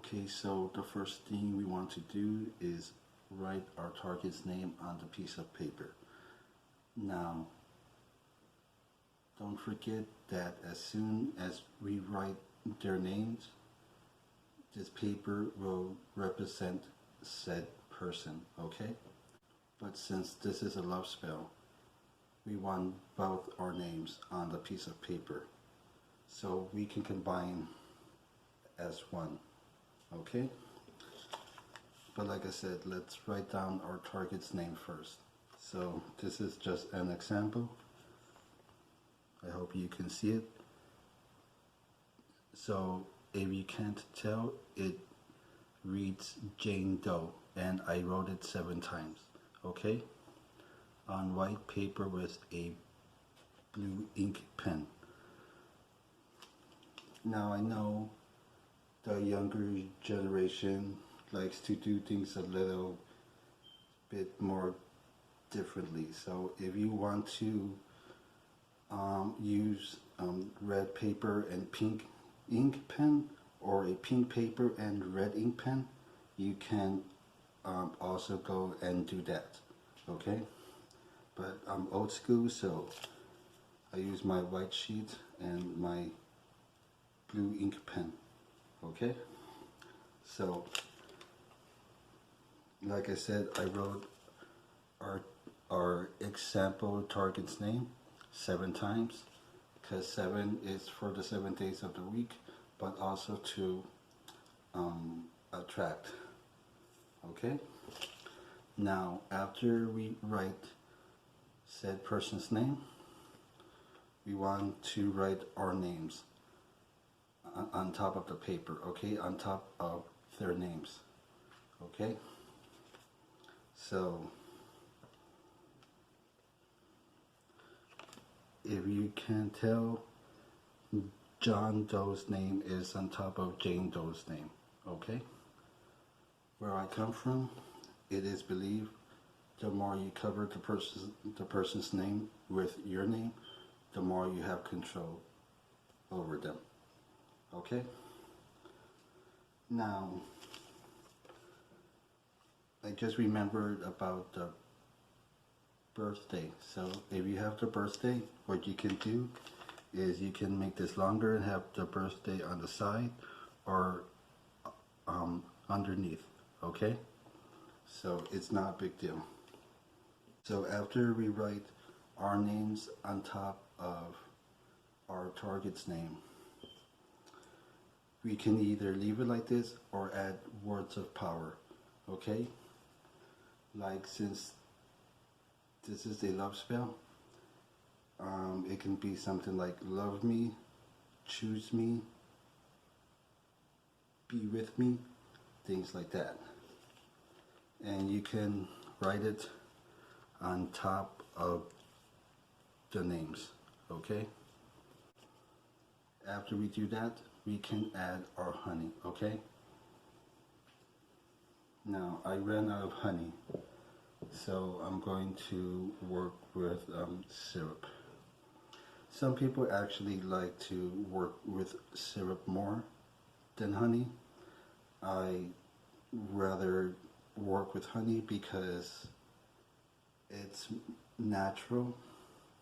Okay, so the first thing we want to do is write our target's name on the piece of paper. Now, don't forget that as soon as we write their names, this paper will represent said person, okay? But since this is a love spell, we want both our names on the piece of paper so we can combine as one, okay? But like I said, let's write down our target's name first. So this is just an example. I hope you can see it. So if you can't tell, it reads Jane Doe, and I wrote it 7 times, okay? On white paper with a blue ink pen. Now I know the younger generation likes to do things a little bit more differently. So if you want to use red paper and pink ink pen, or a pink paper and red ink pen, you can also go and do that, okay? But I'm old school, so I use my white sheet and my blue ink pen, okay? So like I said, I wrote our example target's name 7 times, because 7 is for the 7 days of the week, but also to attract, okay? Now after we write said person's name, we want to write our names on top of the paper, okay? On top of their names, okay? So if you can tell, John Doe's name is on top of Jane Doe's name, okay? Where I come from, it is believed the more you cover the person's name with your name, the more you have control over them, okay? Now, I just remembered about the birthday. So if you have the birthday, what you can do is you can make this longer and have the birthday on the side or underneath, okay? So it's not a big deal. So after we write our names on top of our target's name, we can either leave it like this or add words of power, okay? Like, since this is a love spell, it can be something like love me, choose me, be with me, things like that. And you can write it on top of the names, okay? After we do that, we can add our honey, okay? Now, I ran out of honey, so I'm going to work with syrup. Some people actually like to work with syrup more than honey. I rather work with honey because it's natural,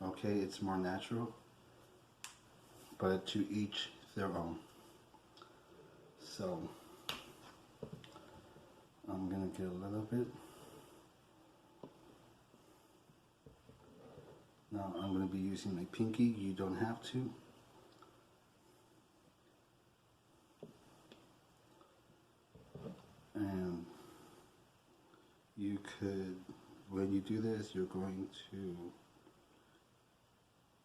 okay? It's more natural, but to each their own. So I'm gonna get a little bit. Now I'm going to be using my pinky. You don't have to. And you could, when you do this, you're going to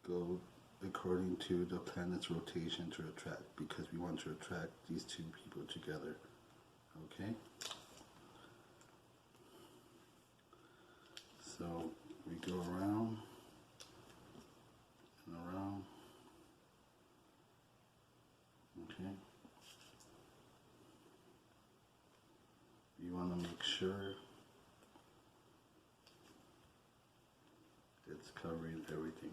go according to the planet's rotation to attract, because we want to attract these two people together, okay? So we go around and around, okay? You want to make sure it's covering everything.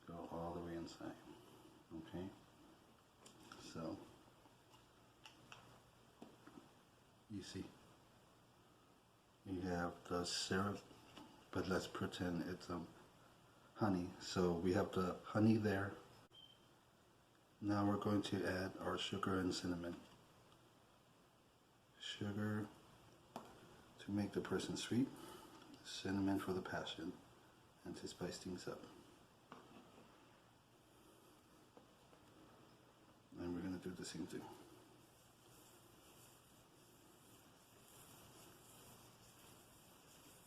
Go all the way inside, okay? you see. You have the syrup, but let's pretend it's honey. So we have the honey there. Now we're going to add our sugar and cinnamon. Sugar to make the person sweet, cinnamon for the passion, and to spice things up. And we're going to do the same thing.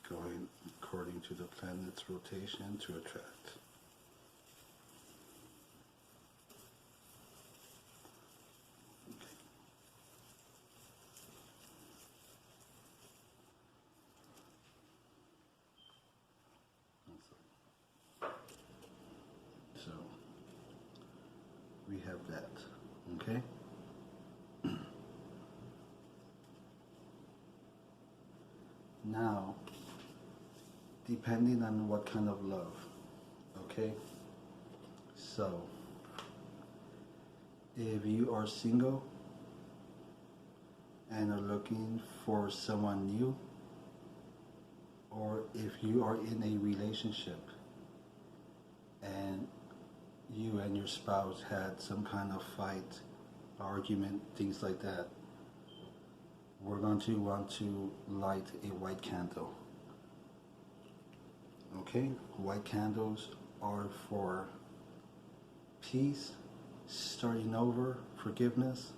Going according to the planet's rotation to attract. So we have that, okay? Now, depending on what kind of love, okay? So, if you are single and are looking for someone new, or if you are in a relationship and you and your spouse had some kind of fight, argument, things like that, we're going to want to light a white candle. Okay? White candles are for peace, starting over, forgiveness.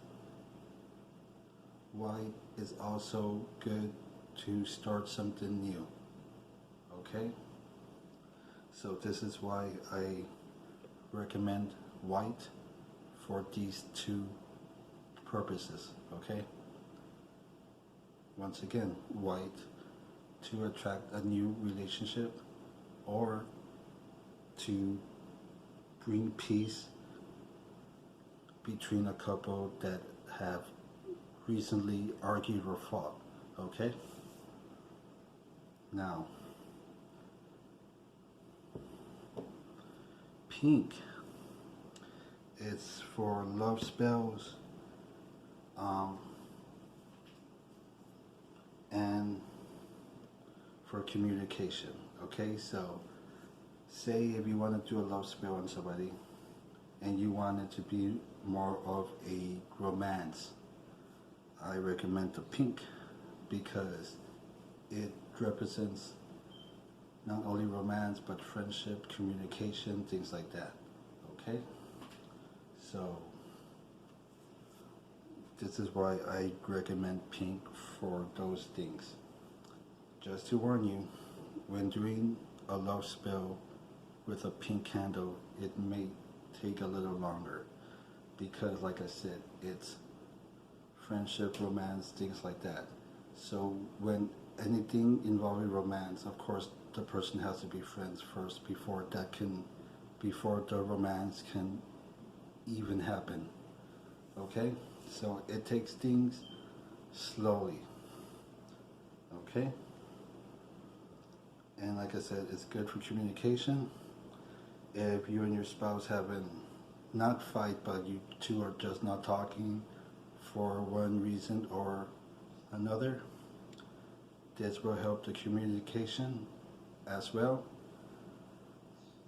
White is also good to start something new. Okay? So this is why I recommend white for these two purposes. Okay? Once again, white to attract a new relationship or to bring peace between a couple that have recently argued or fought. Okay? Now, pink, it's for love spells, and for communication. Okay, so say if you want to do a love spell on somebody and you want it to be more of a romance, I recommend the pink because it represents not only romance but friendship, communication, things like that. Okay, so this is why I recommend pink for those things. Just to warn you, when doing a love spell with a pink candle, it may take a little longer because, like I said, it's friendship, romance, things like that. So when anything involving romance, of course, the person has to be friends first before the romance can even happen. Okay? So it takes things slowly. Okay? And like I said, it's good for communication. If you and your spouse haven't, not fight, but you two are just not talking for one reason or another, this will help the communication as well.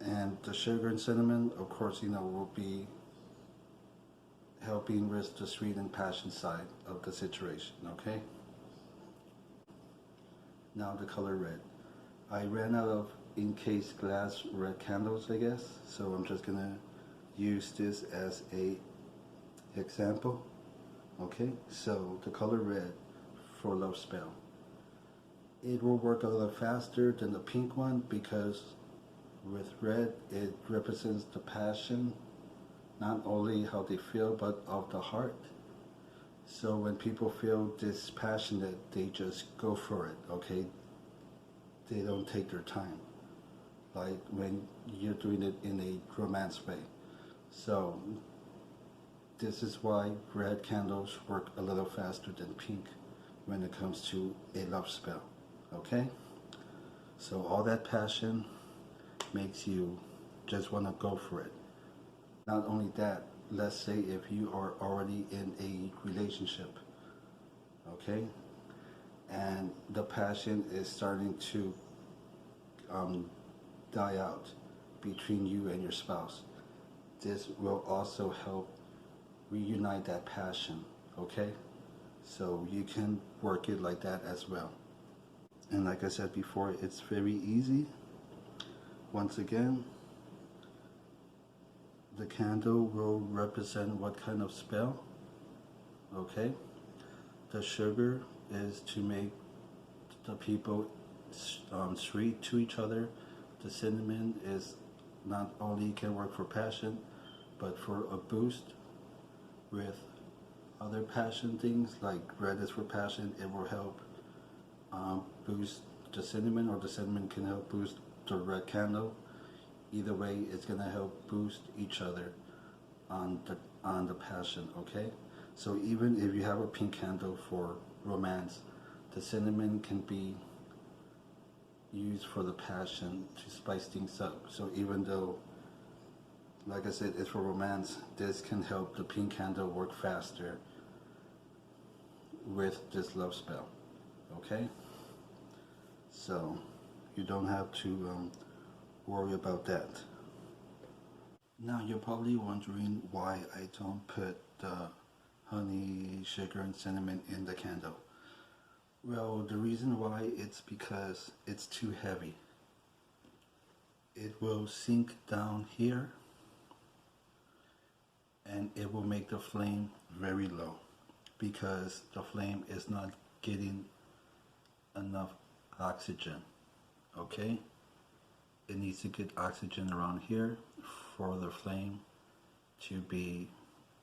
And the sugar and cinnamon, of course, will be helping with the sweet and passion side of the situation, okay? Now the color red. I ran out of encased glass red candles, I guess, so I'm just gonna use this as a example. Okay, so the color red for love spell. It will work a little faster than the pink one because with red it represents the passion, not only how they feel but of the heart. So when people feel this passionate, they just go for it, okay? They don't take their time, like when you're doing it in a romance way. So this is why red candles work a little faster than pink when it comes to a love spell, okay? So all that passion makes you just want to go for it. Not only that, let's say if you are already in a relationship, okay? and the passion is starting to die out between you and your spouse. This will also help reunite that passion, okay? So you can work it like that as well. And like I said before, it's very easy. Once again, the candle will represent what kind of spell, okay? The sugar is to make the people sweet to each other. The cinnamon is not only can work for passion, but for a boost with other passion things, like red is for passion. It will help boost the cinnamon, or the cinnamon can help boost the red candle. Either way, it's gonna help boost each other on the passion, okay? So even if you have a pink candle for romance, the cinnamon can be used for the passion to spice things up. So even though, like I said, it's for romance, this can help the pink candle work faster with this love spell, okay? So you don't have to worry about that. Now you're probably wondering why I don't put the honey, sugar, and cinnamon in the candle. Well, the reason why, it's because it's too heavy. It will sink down here and it will make the flame very low because the flame is not getting enough oxygen, okay? It needs to get oxygen around here for the flame to be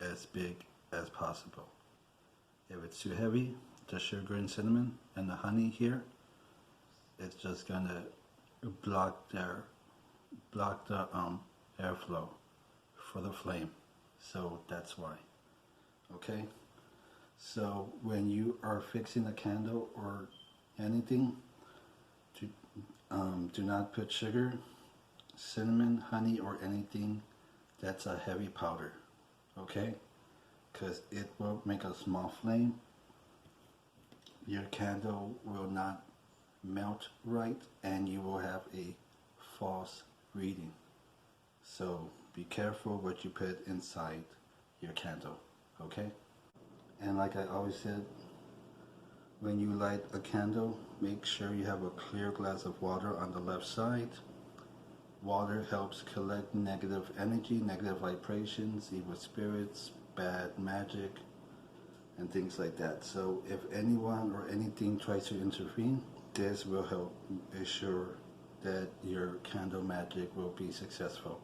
as big as possible. If it's too heavy, the sugar and cinnamon and the honey here, it's just gonna block the airflow for the flame. So that's why. Okay? So when you are fixing a candle or anything, do not put sugar, cinnamon, honey, or anything that's a heavy powder. Okay? Because it will make a small flame. Your candle will not melt right and you will have a false reading. So be careful what you put inside your candle, okay? And like I always said, when you light a candle, make sure you have a clear glass of water on the left side. Water helps collect negative energy, negative vibrations, evil spirits, bad magic, and things like that. So if anyone or anything tries to intervene, this will help assure that your candle magic will be successful.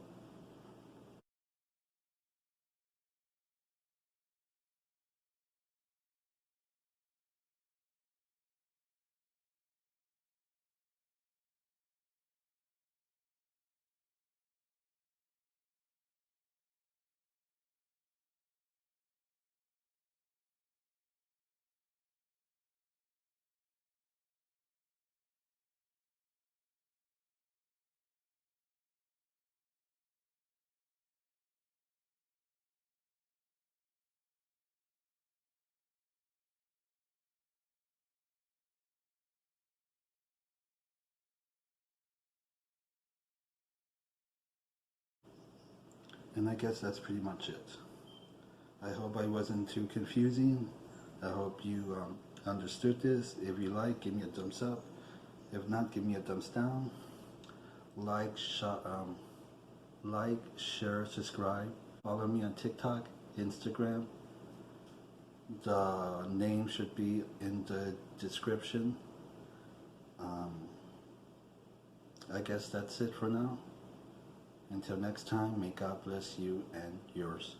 And I guess that's pretty much it. I hope I wasn't too confusing. I hope you understood this. If you like, give me a thumbs up. If not, give me a thumbs down. Like, share, subscribe. Follow me on TikTok, Instagram. The name should be in the description. I guess that's it for now. Until next time, may God bless you and yours.